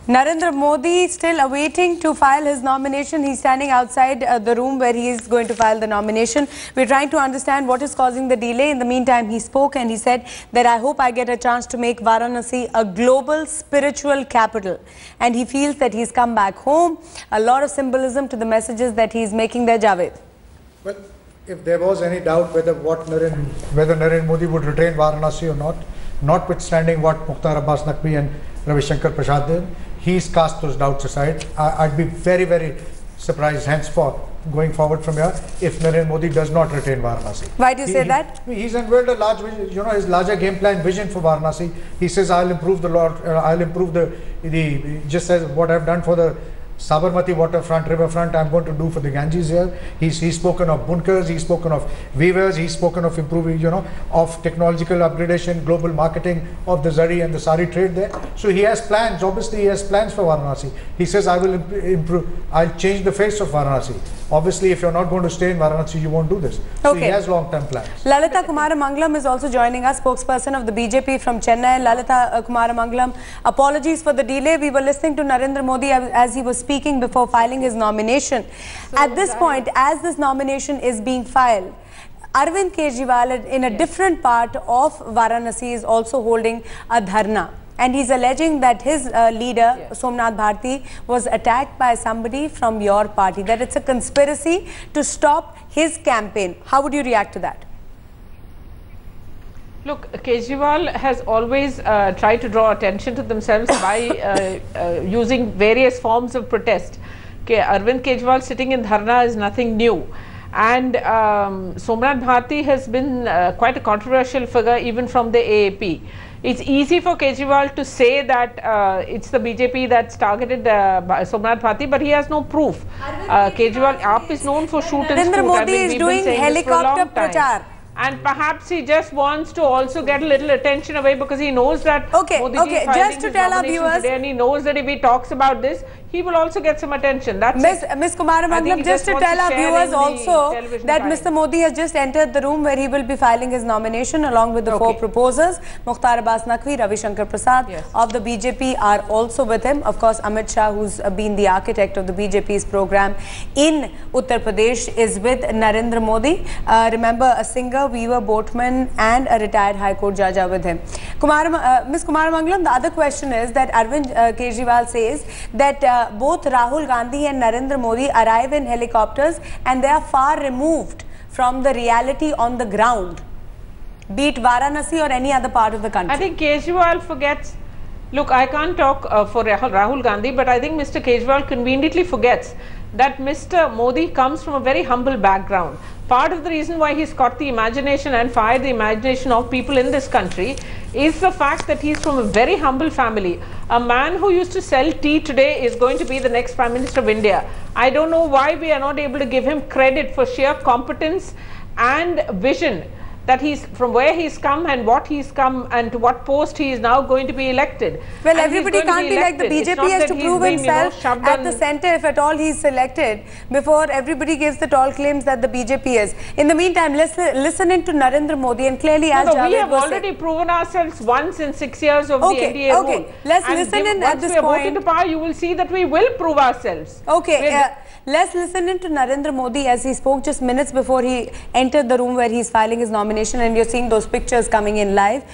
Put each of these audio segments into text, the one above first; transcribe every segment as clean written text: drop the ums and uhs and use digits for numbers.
Narendra Modi still awaiting to file his nomination. He's standing outside the room where he is going to file the nomination. We're trying to understand what is causing the delay. In the meantime, he spoke and he said that I hope I get a chance to make Varanasi a global spiritual capital. And he feels that he's come back home. A lot of symbolism to the messages that he's making there, Javed. Well, if there was any doubt whether Narendra Modi would retain Varanasi or not, notwithstanding what Mukhtar Abbas Naqvi and Ravi Shankar Prasad did, he's cast those doubts aside. I'd be very, very surprised henceforth, going forward from here, if Narendra Modi does not retain Varanasi. Why do you say that? He's unveiled a large, his larger game plan vision for Varanasi. He says, I'll improve just as what I've done for the Sabarmati waterfront, riverfront, I'm going to do for the Ganges here. He's spoken of bunkers, he's spoken of weavers, he's spoken of improving, of technological upgradation, global marketing of the zari and the sari trade there. So he has plans, obviously he has plans for Varanasi. He says, I will improve, I'll change the face of Varanasi. Obviously, if you're not going to stay in Varanasi, you won't do this. So he has long-term plans. Lalita Kumaramangalam is also joining us, spokesperson of the BJP from Chennai. Lalita Kumaramangalam, apologies for the delay. We were listening to Narendra Modi as he was speaking before filing his nomination. So at this point, as this nomination is being filed, Arvind Kejriwal in a different part of Varanasi is also holding a dharna. And he's alleging that his leader, Somnath Bharti, was attacked by somebody from your party, that it's a conspiracy to stop his campaign. How would you react to that? Look, Kejriwal has always tried to draw attention to themselves by using various forms of protest. Arvind Kejriwal sitting in dharna is nothing new. And Somnath Bharti has been quite a controversial figure even from the AAP. It's easy for Kejriwal to say that it's the BJP that's targeted Somnath Bharti, but he has no proof. Kejriwal AAP is known for shoot and Narendra scoot. Modi is doing helicopter prachar. And perhaps he just wants to also get a little attention away because he knows that Modi is filing just to his tell our nomination viewers, today, and he knows that if he talks about this, he will also get some attention. That's Ms. Kumaramangalam, just to tell our viewers also that Mr. Modi has just entered the room where he will be filing his nomination along with the four proposers. Mukhtar Abbas Naqvi, Ravi Shankar Prasad of the BJP are also with him. Of course, Amit Shah, who's been the architect of the BJP's program in Uttar Pradesh, is with Narendra Modi. Remember, a singer, weaver, boatman and a retired High Court judge are with him. Ms. Kumaramangalam, the other question is that Arvind Kejriwal says that both Rahul Gandhi and Narendra Modi arrive in helicopters and they are far removed from the reality on the ground, be it Varanasi or any other part of the country. I think Kejriwal forgets. Look, I can't talk for Rahul Gandhi, but I think Mr. Kejriwal conveniently forgets that Mr. Modi comes from a very humble background. Part of the reason why he's caught the imagination and fired the imagination of people in this country is the fact that he's from a very humble family. A man who used to sell tea today is going to be the next Prime Minister of India. I don't know why we are not able to give him credit for sheer competence and vision, that he's from where he's come and what he's come and to what post he is now going to be elected. Well, everybody can't be like the BJP has to prove himself at the centre, if at all he's selected, before everybody gives the tall claims that the BJP is. In the meantime, let's listen in to Narendra Modi, and clearly as Javed we have already proven ourselves once in 6 years of the NDA rule. Let's listen in at this point. Once we are voted to power, you will see that we will prove ourselves. Let's listen in to Narendra Modi as he spoke just minutes before he entered the room where he's filing his nomination, and you're seeing those pictures coming in live.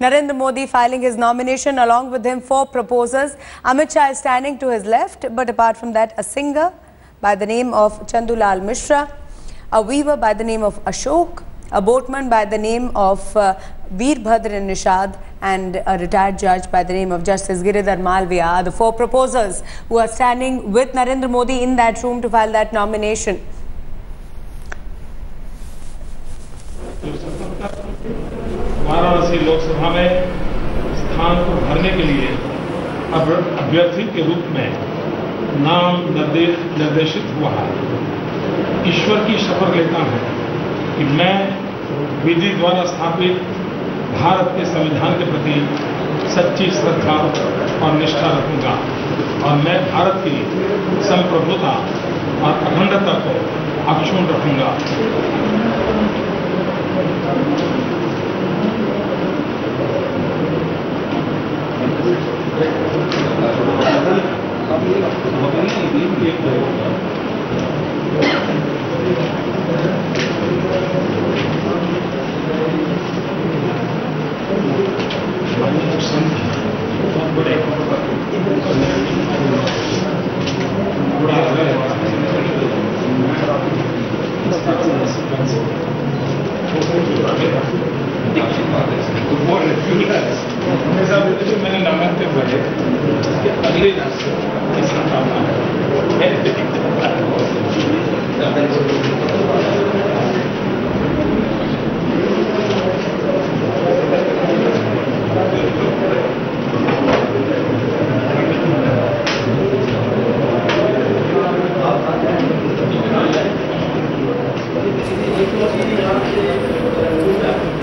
Narendra Modi filing his nomination, along with him 4 proposers. Amit Shah is standing to his left, but apart from that, a singer by the name of Chandulal Mishra, a weaver by the name of Ashok, a boatman by the name of Veerbhadra Nishad, and a retired judge by the name of Justice Giridhar Malviya are the 4 proposers who are standing with Narendra Modi in that room to file that nomination. Varanasi Lok Sabha में स्थान को भरने के लिए अभ्यर्थी के रूप में नाम निर्देशित हुआ है। ईश्वर की शपथ लेता हूं कि मैं विधि द्वारा स्थापित भारत के संविधान के प्रति सच्ची श्रद्धा और निष्ठा रखूंगा और मैं भारत की संप्रभुता और अखंडता को अक्षुण्ण रखूंगा। मैंने नमस्ते बोले अगले राष्ट्र तीसरा काम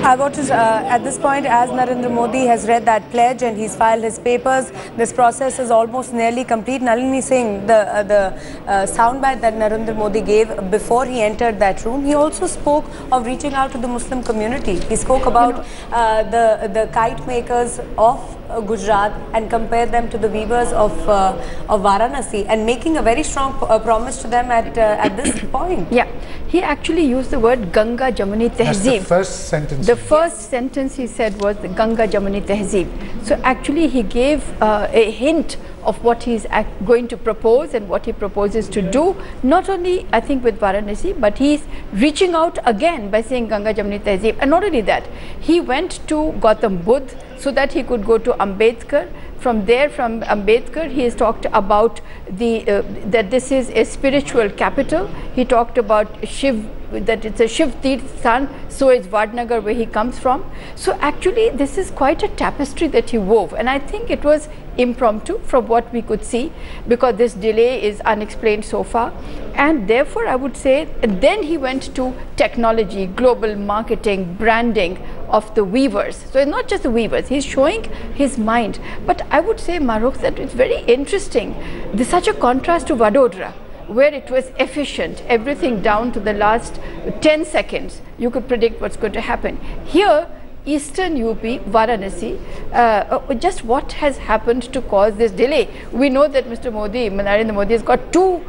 I want to, at this point, as Narendra Modi has read that pledge and he's filed his papers, this process is almost nearly complete. Nalini Singh, the soundbite that Narendra Modi gave before he entered that room, he also spoke of reaching out to the Muslim community. He spoke about the kite makers of Gujarat and compared them to the weavers of Varanasi, and making a very strong promise to them at this point. Yeah, he actually used the word Ganga Jamuni Tehzeeb. That's the first sentence. The first sentence he said was the Ganga Jamuni Tehzeeb. So actually he gave a hint of what he's going to propose and what he proposes to do, not only I think with Varanasi, but he's reaching out again by saying Ganga Jamuni Tehzeeb. And not only that, he went to Gautam Buddha so that he could go to Ambedkar. From there, from Ambedkar, he has talked about that this is a spiritual capital. He talked about Shiv, that it's a Shiv Tirth Sthan, so is Vadnagar where he comes from. So actually this is quite a tapestry that he wove, and I think it was impromptu from what we could see, because this delay is unexplained so far. And therefore I would say, then he went to technology, global marketing, branding of the weavers. So it's not just the weavers, he's showing his mind. But I would say, Marukh, that it's very interesting. There's such a contrast to Vadodara, where it was efficient, everything down to the last 10 seconds, you could predict what's going to happen. Here, Eastern UP, Varanasi, just what has happened to cause this delay? We know that Mr. Modi, Narendra Modi, has got two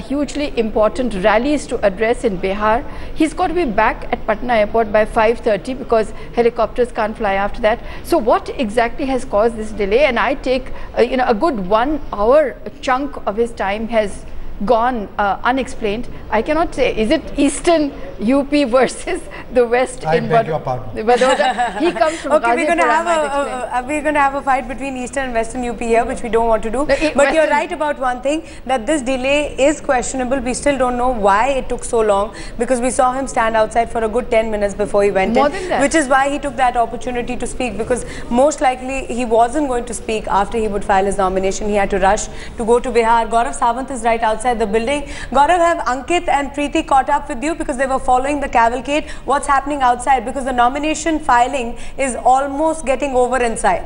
hugely important rallies to address in Bihar. He's got to be back at Patna airport by 5:30 because helicopters can't fly after that. So what exactly has caused this delay? And I take a good 1 hour chunk of his time has gone unexplained. I cannot say, is it Eastern UP versus the West? I beg your pardon. He comes from okay, we're going to have a fight between Eastern and Western UP here, which we don't want to do. But you're right about one thing, that this delay is questionable. We still don't know why it took so long, because we saw him stand outside for a good 10 minutes before he went More in, than that. which is why he took that opportunity to speak, because most likely he wasn't going to speak after he would file his nomination. He had to rush to go to Bihar. Gaurav Sawant is right outside the building. Gaurav, have Ankit and Preeti caught up with you, because they were following the cavalcade? What's happening outside? Because the nomination filing is almost getting over inside.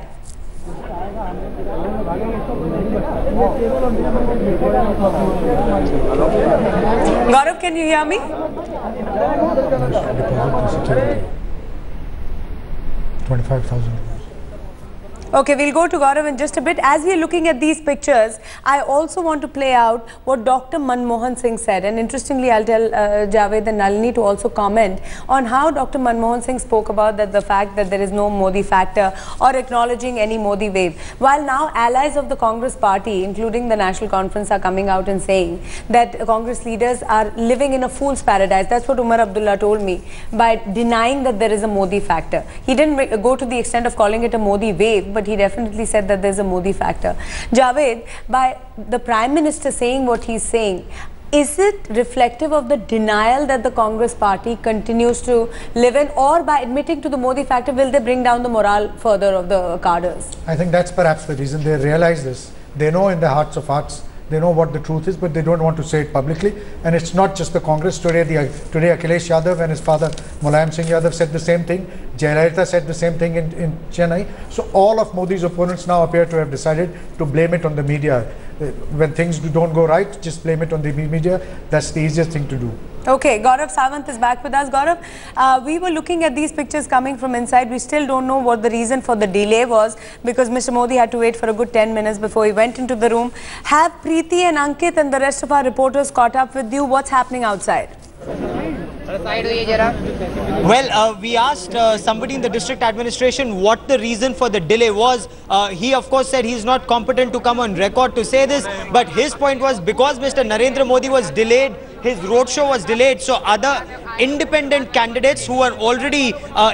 Gaurav, can you hear me? 25,000. Okay, we'll go to Gaurav in just a bit. As we are looking at these pictures, I also want to play out what Dr. Manmohan Singh said. And interestingly, I'll tell Javed and Nalini to also comment on how Dr. Manmohan Singh spoke about the fact that there is no Modi factor or acknowledging any Modi wave. While now allies of the Congress party, including the National Conference, are coming out and saying that Congress leaders are living in a fool's paradise. That's what Umar Abdullah told me, by denying that there is a Modi factor. He didn't go to the extent of calling it a Modi wave, but he definitely said that there's a Modi factor. Javed, by the Prime Minister saying what he's saying, is it reflective of the denial that the Congress party continues to live in, or by admitting to the Modi factor, will they bring down the morale further of the cadres? I think that's perhaps the reason. They realize this. They know in their hearts of hearts, they know what the truth is, but they don't want to say it publicly. And it's not just the Congress. Today Akhilesh Yadav and his father Mulayam Singh Yadav said the same thing. Jayalalitha said the same thing in Chennai. So all of Modi's opponents now appear to have decided to blame it on the media. when things don't go right, just blame it on the media. That's the easiest thing to do. Okay, Gaurav Sawant is back with us. Gaurav, we were looking at these pictures coming from inside. We still don't know what the reason for the delay was, because Mr. Modi had to wait for a good 10 minutes before he went into the room. Have Preeti and Ankit and the rest of our reporters caught up with you? What's happening outside? Well, we asked somebody in the district administration what the reason for the delay was. He of course said he's not competent to come on record to say this, but his point was because Mr. Narendra Modi was delayed, his roadshow was delayed, so other independent candidates who were already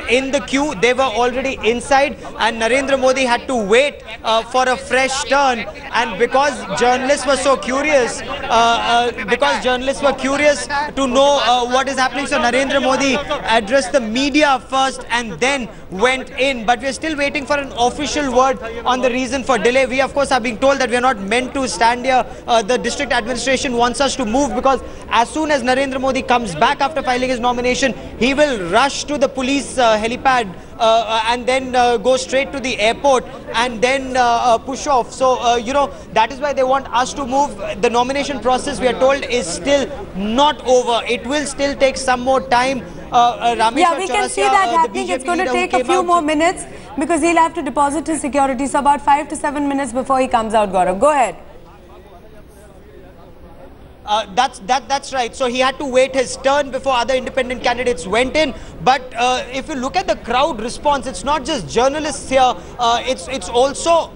in the queue, they were already inside, and Narendra Modi had to wait for a fresh turn. And because journalists were so curious, to know what is happening, so Narendra Modi addressed the media first and then went in. But we are still waiting for an official word on the reason for delay. We of course are being told that we are not meant to stand here. The district administration wants us to move, because as soon as Narendra Modi comes back after filing his nomination, he will rush to the police helipad and then go straight to the airport and then push off. So, you know, that is why they want us to move. The nomination process, we are told, is still not over. It will still take some more time. Yeah, we can see that happening. It's going to take a few more minutes, because he'll have to deposit his security. So about 5 to 7 minutes before he comes out, Gaurav. Go ahead. That's right. So he had to wait his turn before other independent candidates went in. But if you look at the crowd response, it's not just journalists here. It's also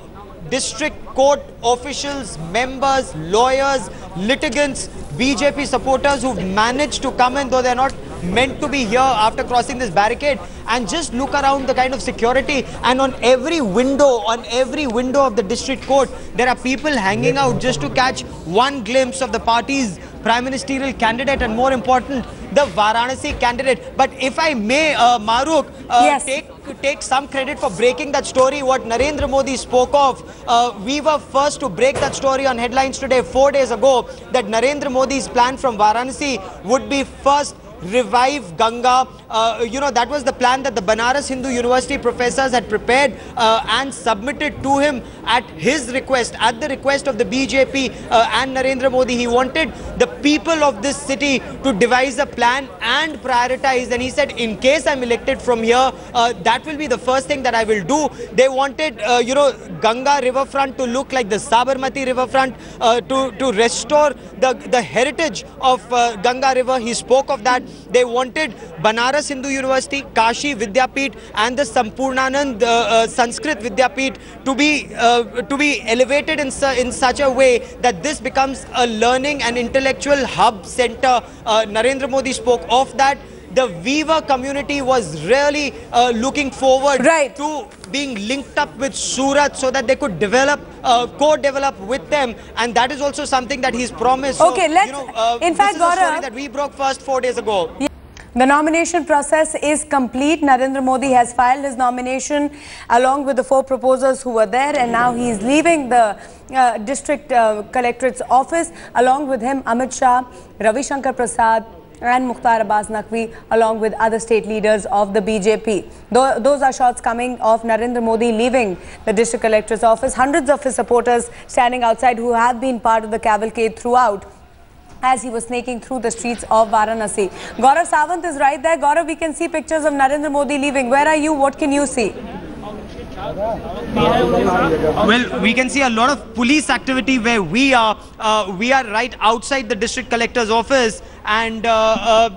district court officials, members, lawyers, litigants, BJP supporters who've managed to come in, though they're not meant to be here after crossing this barricade. And just look around the kind of security, and on every window of the district court, there are people hanging out just to catch one glimpse of the party's prime ministerial candidate, and more important, the Varanasi candidate. But if I may, Maruk, yes, take some credit for breaking that story, what Narendra Modi spoke of. We were first to break that story on headlines today, 4 days ago, that Narendra Modi's plan from Varanasi would be first revive Ganga. You know, that was the plan that the Banaras Hindu University professors had prepared and submitted to him at his request, at the request of the BJP and Narendra Modi. He wanted the people of this city to devise a plan and prioritize. And he said, in case I'm elected from here, that will be the first thing that I will do. They wanted, you know, Ganga riverfront to look like the Sabarmati riverfront, to restore the heritage of Ganga river. He spoke of that. They wanted Banaras Hindu University, Kashi Vidyapeeth and the Sampurnanand Sanskrit Vidyapeeth to be elevated in such a way that this becomes a learning and intellectual hub center. Narendra Modi spoke of that. The Weaver community was really looking forward to being linked up with Surat so that they could develop, co-develop with them, and that is also something that he's promised. Okay, so, let's, you know, in fact, this is a story that we broke first 4 days ago. Yeah. The nomination process is complete. Narendra Modi has filed his nomination along with the 4 proposers who were there, and now he is leaving the district collectorate's office. Along with him, Amit Shah, Ravi Shankar Prasad and Mukhtar Abbas Naqvi, along with other state leaders of the BJP. Those are shots coming of Narendra Modi leaving the district collector's office. Hundreds of his supporters standing outside who have been part of the cavalcade throughout as he was snaking through the streets of Varanasi. Gaurav Sawant is right there. Gaurav, we can see pictures of Narendra Modi leaving. Where are you? What can you see? Well, we can see a lot of police activity where we are. We are right outside the district collector's office, and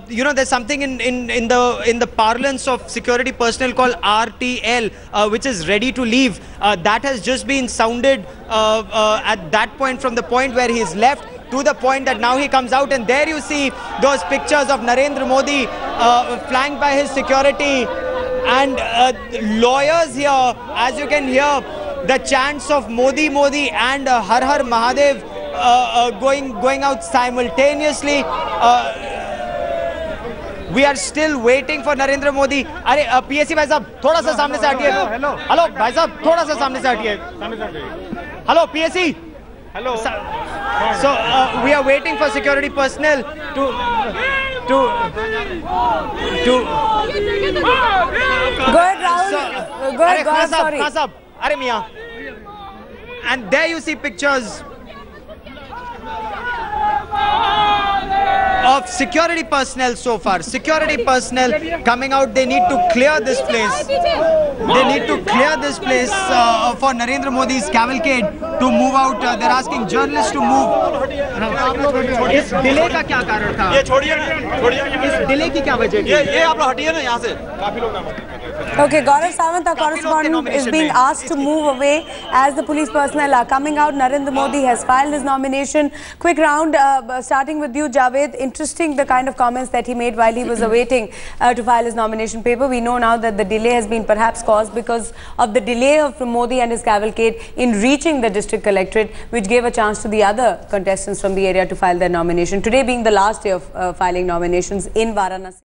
you know, there's something in the parlance of security personnel called RTL, which is ready to leave. That has just been sounded at that point, from the point where he's left to the point that now he comes out, and there you see those pictures of Narendra Modi flanked by his security. And lawyers here, as you can hear, the chants of Modi Modi and Har Har Mahadev going out simultaneously. We are still waiting for Narendra Modi. अरे PSC भाई साहब थोड़ा सा सामने से हटिए. Hello भाई साहब थोड़ा सा सामने से हटिए. Hello PSC. Hello. So we are waiting for security personnel to Go ahead, Rahul. Go ahead, sorry. And there you see pictures of security personnel so far. Security personnel coming out. They need to clear this place. They need to clear this place for Narendra Modi's cavalcade to move out. They're asking journalists to move. इस delay का क्या कारण था? ये छोड़िए ना, छोड़िए. इस डिले की क्या वजह थी? ये आप लोग हटिए ना यहाँ से. काफी लोग ना. Okay, Gaurav Sawant, our correspondent, is being asked to move away as the police personnel are coming out. Narendra Modi has filed his nomination. Quick round, starting with you, Javed. Interesting the kind of comments that he made while he was awaiting to file his nomination paper. We know now that the delay has been perhaps caused because of the delay of Modi and his cavalcade in reaching the district collectorate, which gave a chance to the other contestants from the area to file their nomination. Today being the last day of filing nominations in Varanasi.